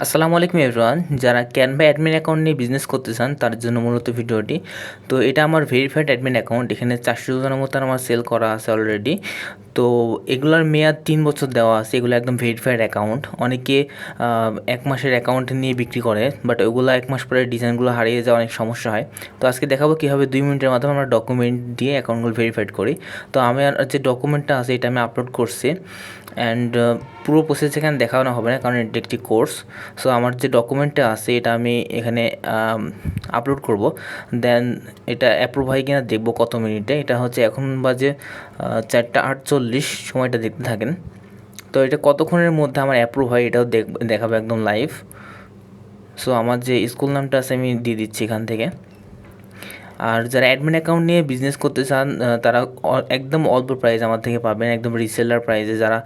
আসসালামু আলাইকুম এভরিওয়ান, যারা ক্যানভা অ্যাডমিন অ্যাকাউন্ট নিয়ে বিজনেস করতে চান তার জন্য মূলত ভিডিওটি। তো এটা আমার ভেরিফাইড অ্যাডমিন অ্যাকাউন্ট, এখানে 400 জনের মতো আমার সেল করা আছে অলরেডি। তো এগুলোর মেয়াদ 3 বছর দেওয়া আছে, এগুলো একদম ভেরিফাইড অ্যাকাউন্ট। অনেকে 1 মাসের অ্যাকাউন্ট নিয়ে বিক্রি করে, বাট ওগুলো 1 মাস পরে ডিজাইনগুলো হারিয়ে যাওয়া অনেক সমস্যা হয়। তো আজকে দেখাবো কীভাবে 2 মিনিটের মাধ্যমে আমরা ডকুমেন্ট দিয়ে অ্যাকাউন্টগুলো ভেরিফাইড করি। তো আমার যে ডকুমেন্টটা আছে এটা আমি আপলোড করছি, অ্যান্ড পুরো প্রসেস এখানে দেখানো হবে না কারণ এটা একটি কোর্স। সো আমার যে ডকুমেন্টটা আছে এটা আমি এখানে আপলোড করব, দেন এটা অ্যাপ্রুভ হয় কিনা দেখব কত মিনিটে। এটা হচ্ছে এখন বাজে 4:48, সময়টা দেখতে থাকেন। তো এটা কতক্ষণের মধ্যে আমার অ্যাপ্রুভ হয় এটাও দেখাবে একদম লাইভ। সো আমার যে স্কুল নামটা আছে আমি দিয়ে দিচ্ছি এখান থেকে। আর যারা অ্যাডমিন অ্যাকাউন্ট নিয়ে বিজনেস করতে চান তারা একদম অল্প প্রাইস আমার থেকে পাবেন, একদম রিসেলার প্রাইসে। যারা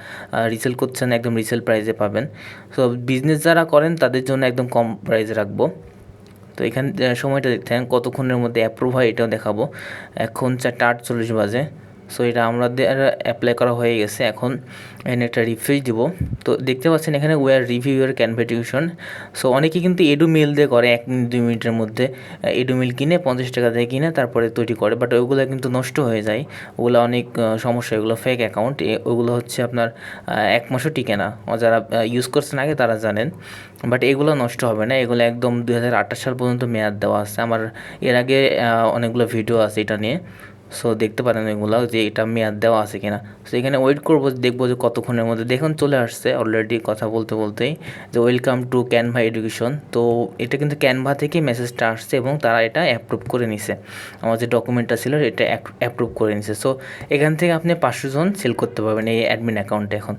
রিসেল করছেন একদম রিসেল প্রাইসে পাবেন। সো বিজনেস যারা করেন তাদের জন্য একদম কম প্রাইসে রাখবো। তো এখানে সময়টা দেখতে থাকেন কতক্ষণের মধ্যে অ্যাপ্রুভ হয় এটাও দেখাবো। এখন 4:48 বাজে। সো এটা আমাদের অ্যাপ্লাই করা হয়ে গেছে। এখন এখানে একটা রিফ্রেশ দিব। তো দেখতে পাচ্ছেন এখানে ওয়ার রিভিউ ইয়ার ক্যানভেটিউশন। সো অনেকে কিন্তু এডু মেল দিয়ে করে 1-2 মিনিটের মধ্যে। এডু মেল কিনে 50 টাকা দিয়ে কিনে তারপরে তৈরি করে, বাট ওইগুলো কিন্তু নষ্ট হয়ে যায়। ওগুলো অনেক সমস্যা, এগুলো ফেক অ্যাকাউন্ট। ওগুলো হচ্ছে আপনার 1 মাসও টিকে না। যারা ইউজ করছেন আগে তারা জানেন। বাট এগুলো নষ্ট হবে না, এগুলো একদম 2028 সাল পর্যন্ত মেয়াদ দেওয়া আছে। আমার এর আগে অনেকগুলো ভিডিও আছে এটা নিয়ে। সো দেখতে পারেন এগুলো যে এটা মেয়াদ দেওয়া আছে কিনা। সো এখানে ওয়েট করবো, দেখবো যে কতক্ষণের মধ্যে। দেখুন চলে আসছে অলরেডি কথা বলতে বলতেই যে ওয়েলকাম টু ক্যানভা এডুকেশন। তো এটা কিন্তু ক্যানভা থেকে মেসেজটা আসছে এবং তারা এটা অ্যাপ্রুভ করে নিছে। আমার যে ডকুমেন্টটা ছিল এটা অ্যাপ্রুভ করে নিছে। সো এখান থেকে আপনি 500 জন সেল করতে পারবেন এই অ্যাডমিন অ্যাকাউন্টে এখন।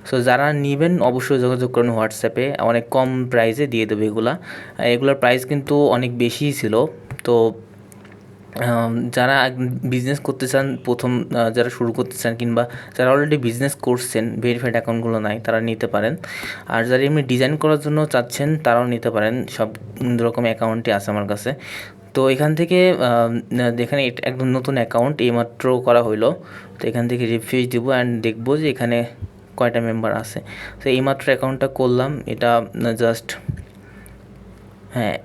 সো যারা নেবেন অবশ্যই যোগাযোগ করুন হোয়াটসঅ্যাপে, অনেক কম প্রাইসে দিয়ে দেবে এগুলোর প্রাইস কিন্তু অনেক বেশিই ছিল। তো যারা বিজনেস করতে চান প্রথম, যারা শুরু করতে চান কিংবা যারা অলরেডি বিজনেস করছেন ভেরিফাইড অ্যাকাউন্টগুলো নাই তারা নিতে পারেন। আর যারা এমনি ডিজাইন করার জন্য চাচ্ছেন তারাও নিতে পারেন, সব রকম অ্যাকাউন্টই আছে আমার কাছে। তো এখান থেকে এখানে একদম নতুন অ্যাকাউন্ট এইমাত্র করা হইলো। তো এখান থেকে রিফ্রেশ দিব অ্যান্ড দেখবো যে এখানে কয়টা মেম্বার আছে। তো এইমাত্র অ্যাকাউন্টটা করলাম, এটা জাস্ট হ্যাঁ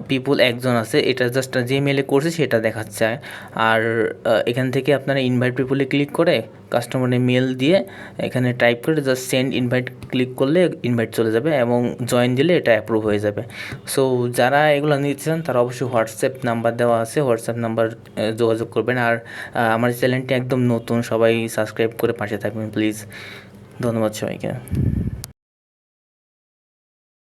পিপুল একজন আছে, এটা জাস্ট যে মেলে করছে সেটা দেখাচ্ছে। আর এখান থেকে আপনারা ইনভাইট পিপুলে ক্লিক করে কাস্টমারের মেল দিয়ে এখানে টাইপ করে জাস্ট সেন্ড ইনভাইট ক্লিক করলে ইনভাইট চলে যাবে এবং জয়েন দিলে এটা অ্যাপ্রুভ হয়ে যাবে। সো যারা এগুলো নিতে চান তারা অবশ্যই হোয়াটসঅ্যাপ নাম্বার দেওয়া আছে, হোয়াটসঅ্যাপ নাম্বার যোগাযোগ করবেন। আর আমার চ্যানেলটি একদম নতুন, সবাই সাবস্ক্রাইব করে পাশে থাকবেন প্লিজ। ধন্যবাদ সবাইকে।